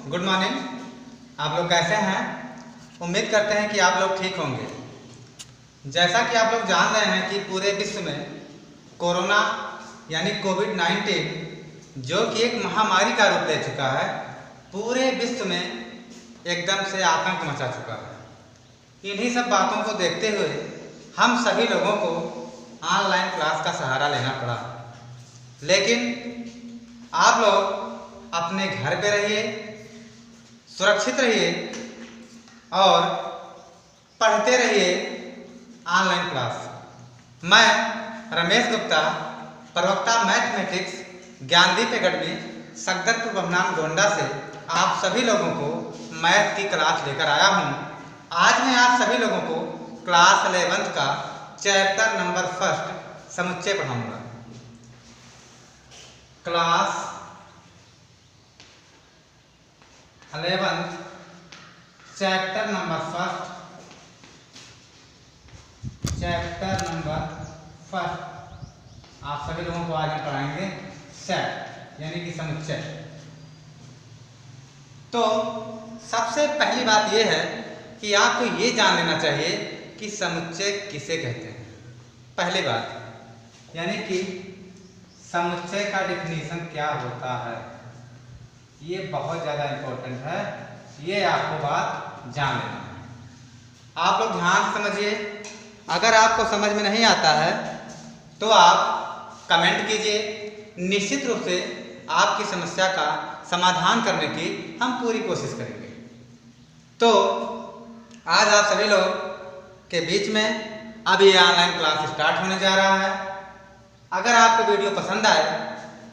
Good morning. आप लोग कैसे हैं? उम्मीद करते हैं कि आप लोग ठीक होंगे। जैसा कि आप लोग जान रहे हैं कि पूरे विश्व में कोरोना यानी कोविड-19 जो कि एक महामारी का रूप ले चुका है, पूरे विश्व में एकदम से आतंक मचा चुका है। इन्हीं सब बातों को देखते हुए हम सभी लोगों को ऑनलाइन क्लास का सहारा लेना पड़ा। लेकिन आप लोग अपने घर पे रहिए, सुरक्षित रहिए और पढ़ते रहिए ऑनलाइन क्लास। मैं रमेश गुप्ता, प्रवक्ता मैथमेटिक्स, ज्ञानदीप एकेडमी, सगदरपुर बमनान गोंडा से आप सभी लोगों को मैथ की क्लास लेकर आया हूँ। आज मैं आप सभी लोगों को क्लास 11th का चैप्टर नंबर 1 समुच्चय पढ़ाऊँगा। क्लास 11th चैप्टर नंबर 1 आप सभी लोगों को आज हम पढ़ाएंगे सेट यानी कि समुच्चय। तो सबसे पहली बात यह है कि आपको ये जान लेना चाहिए कि समुच्चय किसे कहते हैं। पहली बात यानी कि समुच्चय का डिफिनीशन क्या होता है, ये बहुत ज़्यादा इम्पोर्टेंट है, ये आपको बात जान लेना है। आप लोग ध्यान से समझिए। अगर आपको समझ में नहीं आता है तो आप कमेंट कीजिए। निश्चित रूप से आपकी समस्या का समाधान करने की हम पूरी कोशिश करेंगे। तो आज आप सभी लोग के बीच में अब ये ऑनलाइन क्लास स्टार्ट होने जा रहा है। अगर आपको वीडियो पसंद आए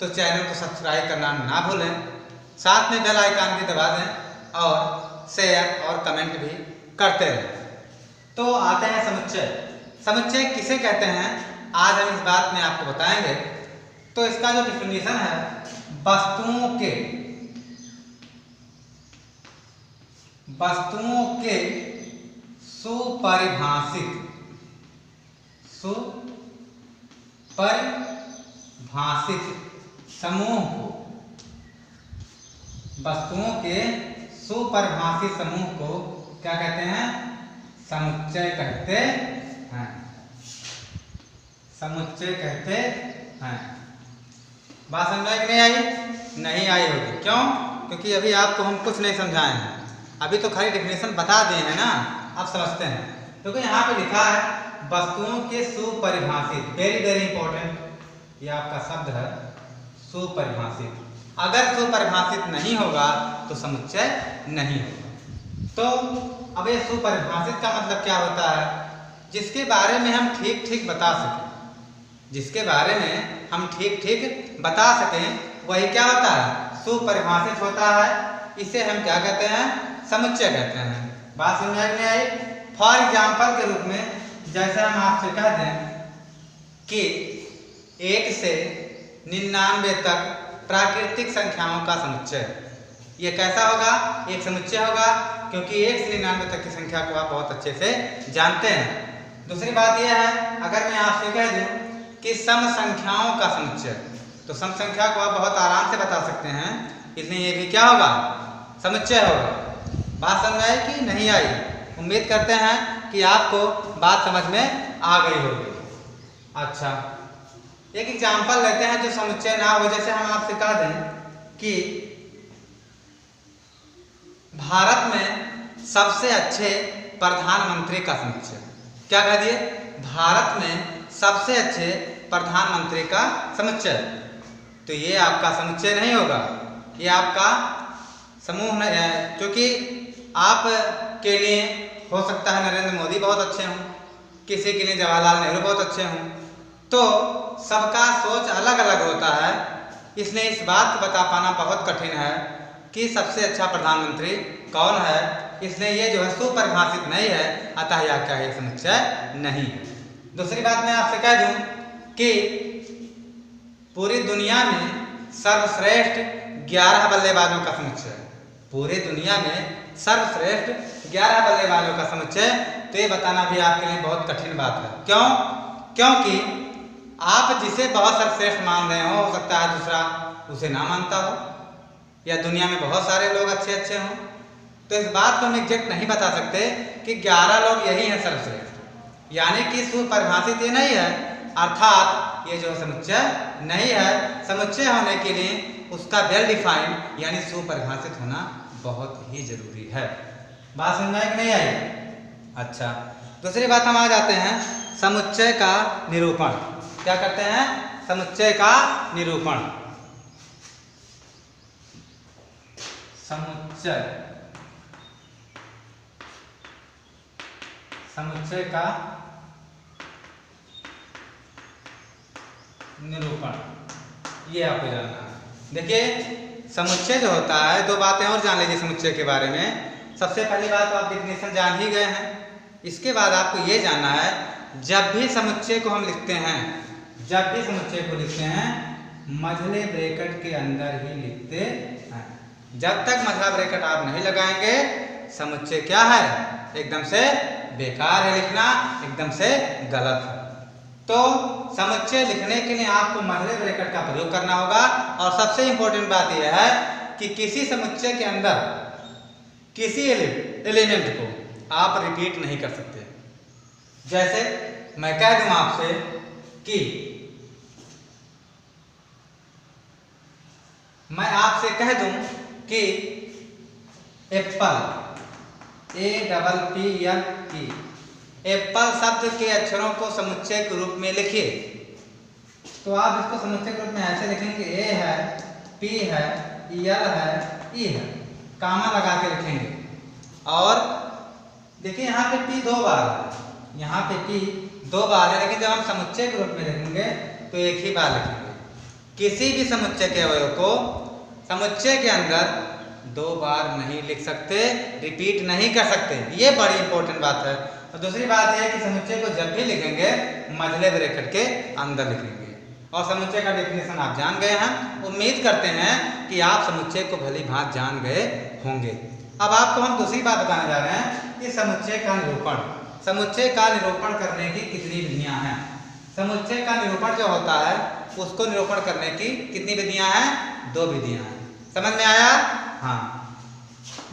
तो चैनल को सब्सक्राइब करना ना भूलें, साथ में बेल आइकन भी दबा दें और शेयर और कमेंट भी करते रहें। तो आते हैं समुच्चय। समुच्चय किसे कहते हैं आज हम इस बात में आपको बताएंगे। तो इसका जो डिफिनीशन है, वस्तुओं के सुपरिभाषित समूह को, वस्तुओं के सुपरिभाषित समूह को क्या कहते हैं? समुच्चय कहते हैं। समुच्चय कहते हैं। बात समझ में नहीं आई? नहीं आई होगी। क्यों? क्योंकि अभी आपको हम कुछ नहीं समझाए हैं, अभी तो खाली डिफिनेशन बता दिए हैं ना। आप समझते हैं क्योंकि यहाँ पे लिखा है वस्तुओं के सुपरिभाषित। वेरी वेरी इंपॉर्टेंट, ये आपका शब्द है सुपरिभाषित। अगर सुपरिभाषित नहीं होगा तो समुच्चय नहीं होगा। तो अब ये सुपरिभाषित का मतलब क्या होता है? जिसके बारे में हम ठीक ठीक बता सकें, जिसके बारे में हम ठीक ठीक बता सकें, वही क्या होता है? सुपरिभाषित होता है। इसे हम क्या कहते हैं? समुच्चय कहते हैं। बात समझ में आई? फॉर एग्जाम्पल के रूप में जैसे हम आपसे कह दें कि 1 से 99 तक प्राकृतिक संख्याओं का समुच्चय, ये कैसा होगा? एक समुच्चय होगा, क्योंकि 1 से 99 तक की संख्या को आप बहुत अच्छे से जानते हैं। दूसरी बात यह है, अगर मैं आपसे कह दूं कि सम संख्याओं का समुच्चय, तो सम संख्या को आप बहुत आराम से बता सकते हैं, इसलिए ये भी क्या होगा? समुच्चय होगा। बात समझ आई कि नहीं आई? उम्मीद करते हैं कि आपको बात समझ में आ गई होगी। अच्छा, एक एग्जाम्पल लेते हैं जो समुच्चय ना हो। जैसे हम आपसे कह दें कि भारत में सबसे अच्छे प्रधानमंत्री का समुच्चय, क्या कह दिए? भारत में सबसे अच्छे प्रधानमंत्री का समुच्चय। तो ये आपका समुच्चय नहीं होगा, ये आपका समूह नहीं है। क्योंकि आप के लिए हो सकता है नरेंद्र मोदी बहुत अच्छे हों, किसी के लिए जवाहरलाल नेहरू बहुत अच्छे हों, तो सबका सोच अलग अलग होता है। इसलिए इस बात को बता पाना बहुत कठिन है कि सबसे अच्छा प्रधानमंत्री कौन है। इसलिए ये जो है सुपरिभाषित नहीं है, अतः यह क्या है? समुच्चय नहीं है। दूसरी बात मैं आपसे कह दूं कि पूरी दुनिया में सर्वश्रेष्ठ 11 बल्लेबाजों का समुच्चय, पूरी दुनिया में सर्वश्रेष्ठ 11 बल्लेबाजों का समुच्चय, तो ये बताना भी आपके लिए बहुत कठिन बात है। क्यों? क्योंकि आप जिसे बहुत सर्वश्रेष्ठ मान रहे हो सकता है दूसरा उसे ना मानता हो। या दुनिया में बहुत सारे लोग अच्छे अच्छे हों, तो इस बात को हम एग्जैक्ट नहीं बता सकते कि 11 लोग यही हैं सर्वश्रेष्ठ। यानी कि सुपरिभाषित ये नहीं है, अर्थात ये जो समुच्चय नहीं है। समुच्चय होने के लिए उसका वेल डिफाइंड यानी सुपरिभाषित होना बहुत ही जरूरी है। बात समझ में आई कि नहीं आई? अच्छा, दूसरी बात हम आ जाते हैं समुच्चय का निरूपण। क्या करते हैं? समुच्चय का निरूपण। समुच्चय का निरूपण, ये आपको जानना है। देखिए, समुच्चय जो होता है, दो बातें और जान लीजिए समुच्चय के बारे में। सबसे पहली बात तो आप डेफिनेशन जान ही गए हैं। इसके बाद आपको ये जानना है, जब भी समुच्चय को हम लिखते हैं, जब भी समुच्चय को लिखते हैं मझले ब्रैकेट के अंदर ही लिखते हैं। जब तक मझला ब्रैकेट आप नहीं लगाएंगे, समुच्चय क्या है? एकदम से बेकार है, लिखना एकदम से गलत है। तो समुच्चय लिखने के लिए आपको मझले ब्रैकेट का प्रयोग करना होगा। और सबसे इंपॉर्टेंट बात यह है कि किसी समुच्चय के अंदर किसी एलिमेंट को आप रिपीट नहीं कर सकते। जैसे मैं कह दूं आपसे कि मैं आपसे कह दूं कि एप्पल, APPLE, एप्पल शब्द के अक्षरों को समुच्चय के रूप में लिखिए। तो आप इसको समुच्चय के रूप में ऐसे लिखेंगे, A है, P है, L है, E है, कामा लगा के लिखेंगे। और देखिए यहाँ पे P 2 बार है, यहाँ पे P 2 बार है, लेकिन जब हम समुच्चय के रूप में लिखेंगे तो एक ही बार लिखेंगे। किसी भी समुच्चय के अवयव को समुच्चय के अंदर 2 बार नहीं लिख सकते, रिपीट नहीं कर सकते। ये बड़ी इंपॉर्टेंट बात है। और दूसरी बात यह है कि समुच्चय को जब भी लिखेंगे मझले ब्रैकेट के अंदर लिखेंगे। और समुच्चय का डेफिनेशन आप जान गए हैं। उम्मीद करते हैं कि आप समुच्चय को भली भांति जान गए होंगे। अब आपको हम दूसरी बात बताने जा रहे हैं कि समुच्चय का निरूपण। समुच्चय का निरूपण करने की कितनी विधियां हैं? समुच्चय का निरूपण जो होता है उसको निरूपण करने की कितनी विधियां हैं? 2 विधियां हैं। समझ में आया? हाँ,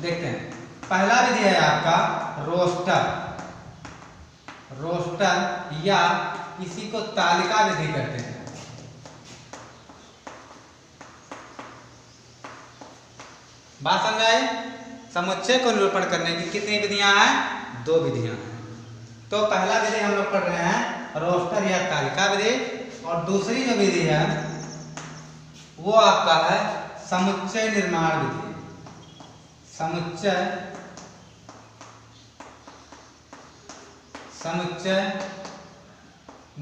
देखते हैं। पहला विधि है आपका रोस्टर। रोस्टर या इसी को तालिका विधि कहते हैं। बात समझ आई? समुच्चय को निरूपण करने की कितनी विधियां हैं? 2 विधियां हैं। तो पहला विधि हम लोग पढ़ रहे हैं रोस्टर या तालिका विधि, और दूसरी जो विधि है वो आपका है समुच्चय निर्माण विधि। समुच्चय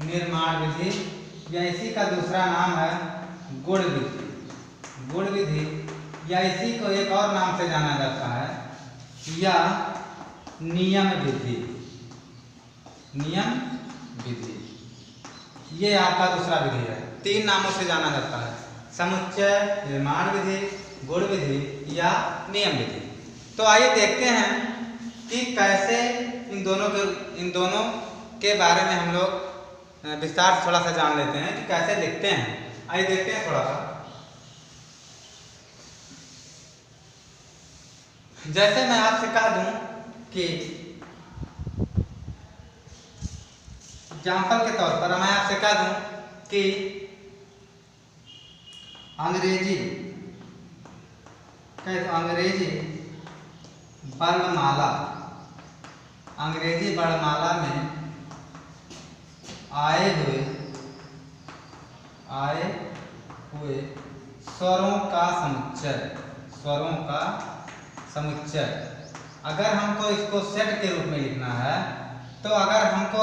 निर्माण विधि, या इसी का दूसरा नाम है गुण विधि। गुण विधि, या इसी को एक और नाम से जाना जाता है या नियम विधि। नियम विधि ये आपका दूसरा विधि है। 3 नामों से जाना जाता है, समुच्चय निर्माण विधि, गुण विधि या नियम विधि। तो आइए देखते हैं कि कैसे इन दोनों के बारे में हम लोग विस्तार से थोड़ा सा जान लेते हैं कि कैसे लिखते हैं। आइए देखते हैं थोड़ा सा। जैसे मैं आपसे कह दूं कि एग्जाम्पल के तौर पर मैं आपसे कह दूं कि अंग्रेजी वर्णमाला, अंग्रेजी वर्णमाला में आए हुए स्वरों का समुच्चय। अगर हमको इसको सेट के रूप में लिखना है, तो अगर हमको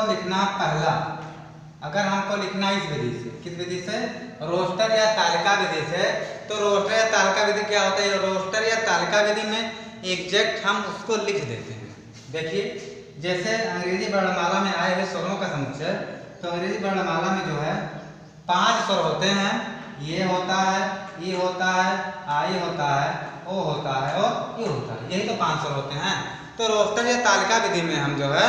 लिखना इस विधि से, किस विधि से? रोस्टर या तालिका विधि से। तो रोस्टर या तालिका विधि क्या होता है? रोस्टर या तालिका विधि में एग्जैक्ट हम उसको लिख देते हैं। देखिए, जैसे अंग्रेजी वर्णमाला में आए हुए स्वरों का समुच्चय, तो अंग्रेजी वर्णमाला में जो है 5 स्वर होते हैं। ये होता है, ई होता है, आई होता है, ओ होता है और यू होता है। यही तो 5 स्वर होते हैं। तो रोस्टर या तालिका विधि में हम जो है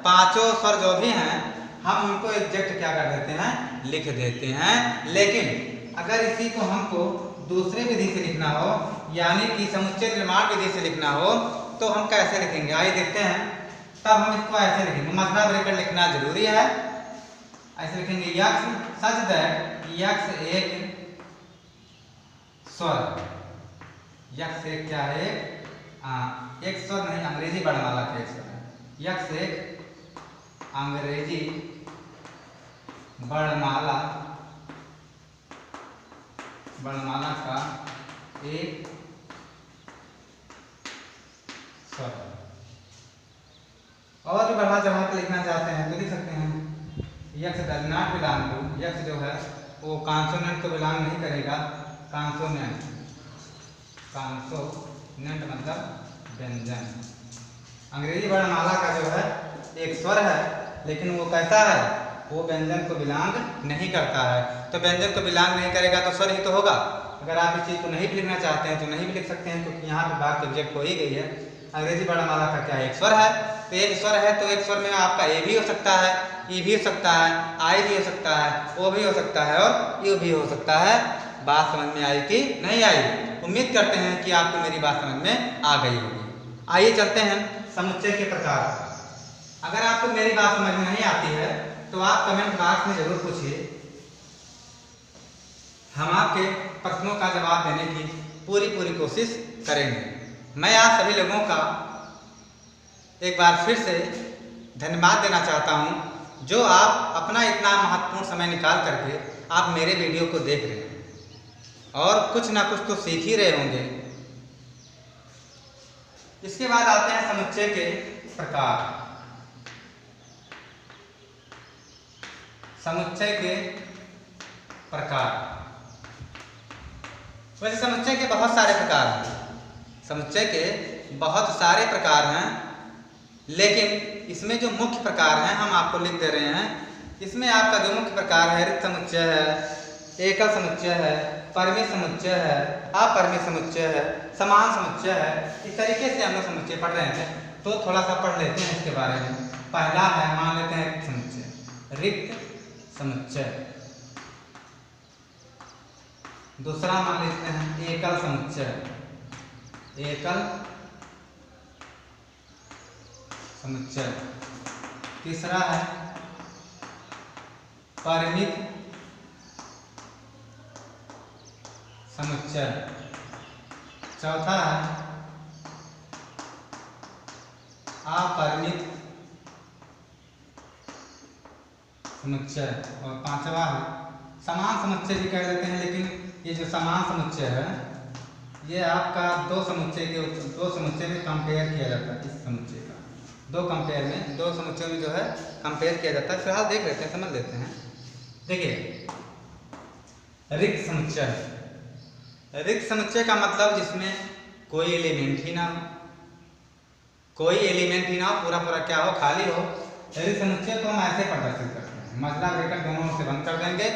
5 स्वर जो भी हैं हम उनको एग्जैक्ट क्या कर देते हैं? लिख देते हैं। लेकिन अगर इसी को हमको दूसरे विधि से लिखना हो, यानी कि समुच्चय निर्माण विधि से लिखना हो तो हम कैसे लिखेंगे, आइए देखते हैं। तब हम इसको ऐसे लिखेंगे, मध्य ब्रैकेट लिखना जरूरी है। ऐसे लिखेंगे यक्स सच दैट यक्स एक स्वर, यक्स एक क्या है, एक स्वर नहीं, अंग्रेजी वर्णमाला का एक स्वर है। यक्स एक अंग्रेजी वर्णमाला का एक स्वर। और भी बढ़ा चढ़ा के लिखना चाहते हैं तो लिख सकते हैं yaks does not belong to, yaks जो है वो कॉन्सोनेंट को बिलोंग नहीं करेगा, कॉन्सोनेंट, कॉन्सोनेंट मतलब व्यंजन। अंग्रेजी वर्णमाला का जो है एक स्वर है, लेकिन वो कैसा है, वो व्यंजन को बिलोंग नहीं करता है। तो व्यंजन को बिलोंग नहीं करेगा तो स्वर ही तो होगा। अगर आप इस चीज़ को नहीं भी लिखना चाहते हैं तो नहीं भी लिख सकते हैं, क्योंकि यहाँ पे बात ऑब्जेक्ट हो ही गई है। अंग्रेजी वर्णमाला का क्या है, एक स्वर है, तो एक स्वर है तो एक स्वर में आपका ए भी हो सकता है, ई भी हो सकता है, आई भी हो सकता है, ओ भी हो सकता है और यू भी हो सकता है। बात समझ में आई कि नहीं आई? उम्मीद करते हैं कि आपको मेरी बात समझ में आ गई होगी। आइए चलते हैं समुच्चय के प्रकार। अगर आपको मेरी बात समझ में नहीं आती है तो आप कमेंट बॉक्स में जरूर पूछिए, हम आपके प्रश्नों का जवाब देने की पूरी कोशिश करेंगे। मैं आप सभी लोगों का एक बार फिर से धन्यवाद देना चाहता हूं, जो आप अपना इतना महत्वपूर्ण समय निकाल करके आप मेरे वीडियो को देख रहे हैं और कुछ ना कुछ तो सीख ही रहे होंगे। इसके बाद आते हैं समुच्चय के प्रकार। समुच्चय के प्रकार, वैसे समुच्चय के बहुत सारे प्रकार हैं, समुच्चय के बहुत सारे प्रकार हैं, लेकिन इसमें जो मुख्य प्रकार हैं हम आपको लिख दे रहे हैं। इसमें आपका जो मुख्य प्रकार है, रिक्त समुच्चय है, एकल समुच्चय है, परिमित समुच्चय है, अपरिमित समुच्चय है, समान समुच्चय है। इस तरीके से हम लोग समुच्चय पढ़ रहे थे, तो थोड़ा सा पढ़ लेते हैं इसके बारे में। पहला है, मान लेते हैं रिक्त समुच्चय, रिक्त समुच्चय। दूसरा मान लेते हैं एकल समुच्चय, एकल समुच्चय। तीसरा है परिमित समुच्चय। चौथा है अपरिमित समुच्चय। और पांचवा है समान समुच्चय भी कह लेते हैं, लेकिन ये जो समान समुच्चय है ये आपका दो समुच्चय में कंपेयर किया जाता है। इस समुच्चय का दो समुच्चयों में जो है कंपेयर किया जाता है। फिलहाल देख लेते हैं, समझ लेते हैं। देखिए, रिक्त समुच्चय, रिक्त समुच्चय का मतलब जिसमें कोई एलिमेंट ही ना हो, कोई एलिमेंट ही ना हो, पूरा पूरा क्या हो, खाली हो। रिक्त समुच्चय को हम ऐसे प्रदर्शित करते हैं, मसला ब्रैकेट दोनों से बंद कर देंगे।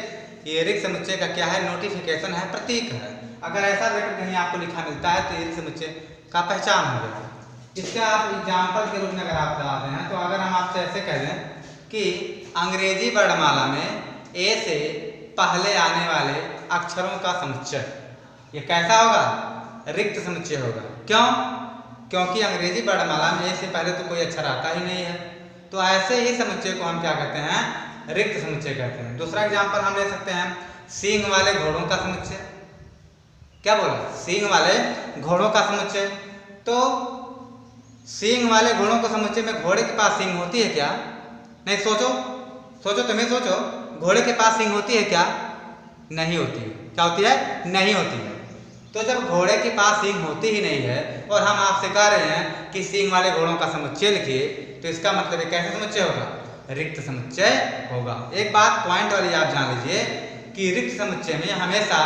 ये रिक्त समुच्चय का क्या है, नोटिफिकेशन है, प्रतीक है। अगर ऐसा ब्रैकेट कहीं आपको लिखा मिलता है तो ये रिक्त समुच्चय का पहचान हो गया। इसका आप एग्जाम्पल के रूप में अगर आप बताते हैं तो अगर हम आपसे ऐसे कह दें कि अंग्रेजी वर्णमाला में ए से पहले आने वाले अक्षरों का समुच्चय, ये कैसा होगा, रिक्त समुच्चय होगा। क्यों? क्योंकि अंग्रेजी वर्णमाला में ए से पहले तो कोई अक्षर आता ही नहीं है। तो ऐसे ही समुच्चय को हम क्या कहते हैं, रिक्त समुच्चय कहते हैं। दूसरा एग्जाम्पल हम ले सकते हैं सींग वाले घोड़ों का समुच्चय। क्या बोला, सींग वाले घोड़ों का समुच्चय। तो सींग वाले घोड़ों के समुच्चय में घोड़े के पास सींग होती है क्या? नहीं, सोचो तुम्हें सोचो, घोड़े के पास सींग होती है क्या? नहीं होती है। क्या होती है? नहीं होती है। तो जब घोड़े के पास सींग होती ही नहीं है और हम आपसे कह रहे हैं कि सींग वाले घोड़ों का समुच्चय लिखिए, तो इसका मतलब कैसे समुच्चय होगा, रिक्त समुच्चय होगा। एक बात पॉइंट वाली आप जान लीजिए कि रिक्त समुच्चय में हमेशा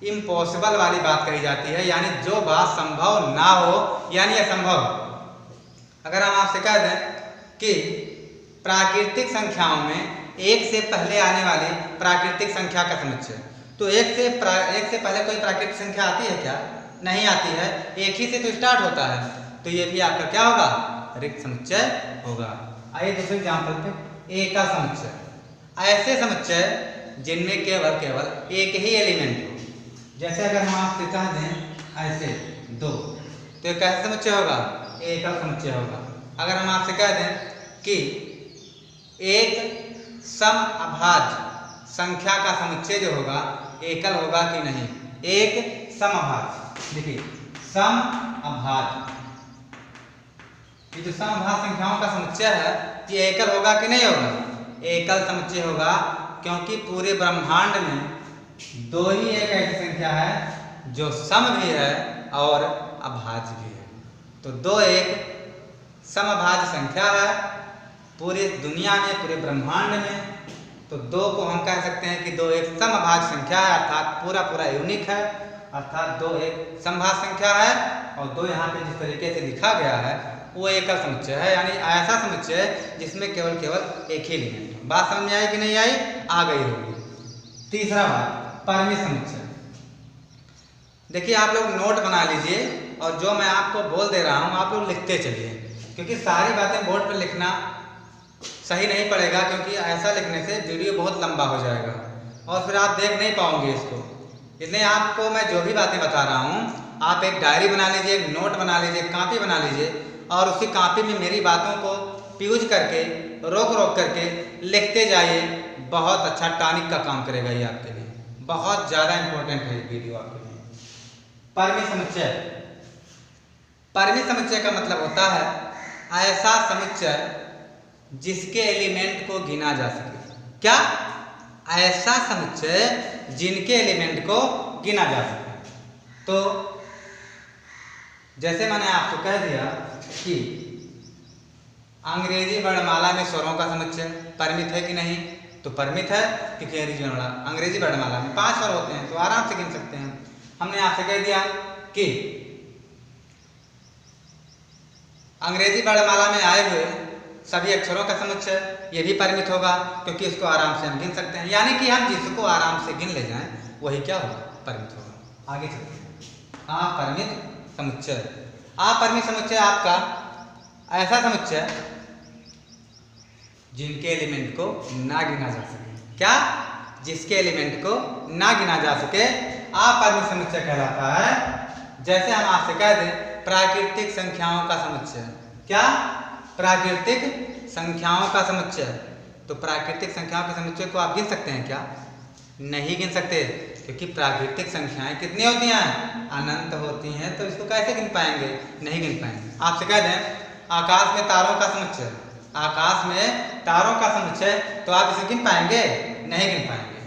इम्पॉसिबल वाली बात कही जाती है, यानी जो बात संभव ना हो यानी असंभव। अगर हम आपसे कह दें कि प्राकृतिक संख्याओं में एक से पहले आने वाली प्राकृतिक संख्या का समुच्चय, तो एक से पहले कोई प्राकृतिक संख्या आती है क्या? नहीं आती है, एक ही से तो स्टार्ट होता है। तो ये भी आपका क्या होगा, रिक्त समुच्चय होगा। आइए दूसरे एग्जाम्पल पे, एकल समुच्चय। ऐसे समुच्चय जिनमें केवल एक ही एलिमेंट हो। जैसे अगर हम आपसे कह दें ऐसे 2, तो ये कैसा समुच्चय होगा? एकल समुच्चय होगा। अगर हम आपसे कह दें कि एक समअभाज्य संख्या का समुच्चय जो होगा एकल होगा कि नहीं, एक समअभाज्य, देखिए समअभाज्य, ये जो समअभाज्य संख्याओं का समुच्चय है ये एकल होगा कि नहीं होगा? एकल समुच्चय होगा, क्योंकि पूरे ब्रह्मांड में 2 ही एक ऐसी संख्या है जो सम भी है और अभाज्य भी है। तो 2 एक समअभाज्य संख्या है पूरी दुनिया में, पूरे ब्रह्मांड में। तो 2 को हम कह सकते हैं कि 2 एक समअभाज्य संख्या है, अर्थात पूरा पूरा यूनिक है, अर्थात 2 एक समभाज्य संख्या है। और 2 यहाँ पे जिस तरीके से लिखा गया है वो एकल समुच्चय है, यानी ऐसा समुच्चय जिसमें केवल एक ही एलिमेंट है। बात समझ में आई कि नहीं आई? आ गई होगी। तीसरा बात, परिमित समुच्चय। देखिए आप लोग नोट बना लीजिए और जो मैं आपको बोल दे रहा हूँ आप लोग लिखते चलिए, क्योंकि सारी बातें बोर्ड पर लिखना सही नहीं पड़ेगा, क्योंकि ऐसा लिखने से वीडियो बहुत लंबा हो जाएगा और फिर आप देख नहीं पाओगे इसको। इसलिए आपको मैं जो भी बातें बता रहा हूँ आप एक डायरी बना लीजिए, एक नोट बना लीजिए, कापी बना लीजिए और उसी कापी में मेरी बातों को प्यूज करके रोक करके लिखते जाइए। बहुत अच्छा टॉनिक का काम करेगा ये आपके लिए, बहुत ज़्यादा इंपॉर्टेंट है ये वीडियो आपके लिए। परिमित समुच्चय। परिमित समुच्चय का मतलब होता है ऐसा समुच्चय जिसके एलिमेंट को गिना जा सके। क्या? ऐसा समुच्चय जिनके एलिमेंट को गिना जा सके। तो जैसे मैंने आपको कह दिया कि अंग्रेजी वर्णमाला में स्वरों का समुच्चय परिमित है कि नहीं, तो परिमित है, क्योंकि अंग्रेजी वर्णमाला में 5 स्वर होते हैं तो आराम से गिन सकते हैं। हमने आपसे कह दिया कि अंग्रेजी वर्णमाला में आए हुए सभी अक्षरों का समुच्चय ये भी परिमित होगा, क्योंकि इसको आराम से हम गिन सकते हैं, यानी कि हम जिसको आराम से गिन ले जाएं वही क्या होगा? परिमित होगा। आगे चलते हैं। अपरिमित समुच्चय। अपरिमित समुच्चय आपका ऐसा समुच्चय जिनके एलिमेंट को ना गिना जा सके। क्या? जिसके एलिमेंट को ना गिना जा सके अपरिमित समुच्चय कहलाता है। जैसे हम आपसे कह दें प्राकृतिक संख्याओं का समुच्चय। क्या? प्राकृतिक संख्याओं का समुच्चय। तो प्राकृतिक संख्याओं के समुच्चय को आप गिन सकते हैं क्या? नहीं गिन सकते, क्योंकि प्राकृतिक संख्याएं कितनी होती हैं? अनंत होती हैं। तो इसको कैसे गिन पाएंगे? नहीं गिन पाएंगे। आपसे कह दें आकाश में तारों का समुच्चय, आकाश में तारों का समुच्चय, तो आप इसे गिन पाएंगे? नहीं गिन पाएंगे।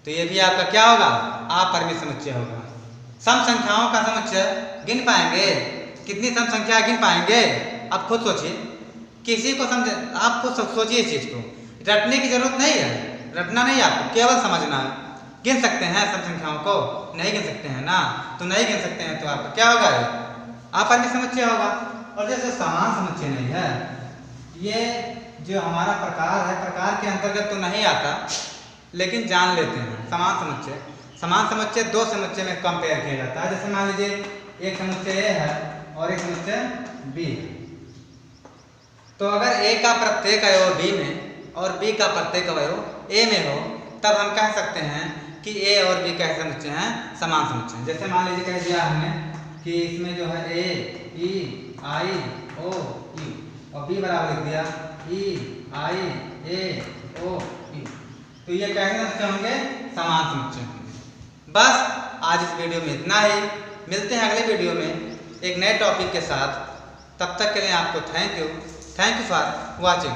तो ये भी आपका क्या होगा? अपरिमित समुच्चय होगा। सम संख्याओं का समुच्चय गिन पाएंगे? कितनी सम संख्या गिन पाएंगे? आप खुद सोचिए, किसी को समझ, आप खुद सोचिए इस चीज को। रटने की जरूरत नहीं है, रटना नहीं, आपको केवल समझना है। गिन सकते हैं सम संख्याओं को? नहीं गिन सकते हैं ना, तो नहीं गिन सकते हैं तो आपका क्या होगा? अपरिमित समुच्चय होगा। और जैसे समान समुच्चय नहीं है, ये जो हमारा प्रकार है, प्रकार के अंतर्गत तो नहीं आता, लेकिन जान लेते हैं। समान समुच्चय, समान समुच्चय 2 समुच्चय में कंपेयर किया जाता है। जैसे मान लीजिए एक समुच्चय ए है और एक समुच्चय बी है। तो अगर ए का प्रत्येक अवयव बी में और बी का प्रत्येक अवयव ए में हो, तब हम कह सकते हैं कि ए और बी कैसे समुच्चय हैं? समान समुच्चय। जैसे मान लीजिए कह दिया हमने कि इसमें जो है ए ई आई ओ ई और बी बराबर लिख दिया ई आई ए ओ ई, तो ये कैसे समुच्चय होंगे? समान समुच्चय होंगे। बस आज इस वीडियो में इतना ही। मिलते हैं अगले वीडियो में एक नए टॉपिक के साथ। तब तक के लिए आपको थैंक यू फॉर वॉचिंग।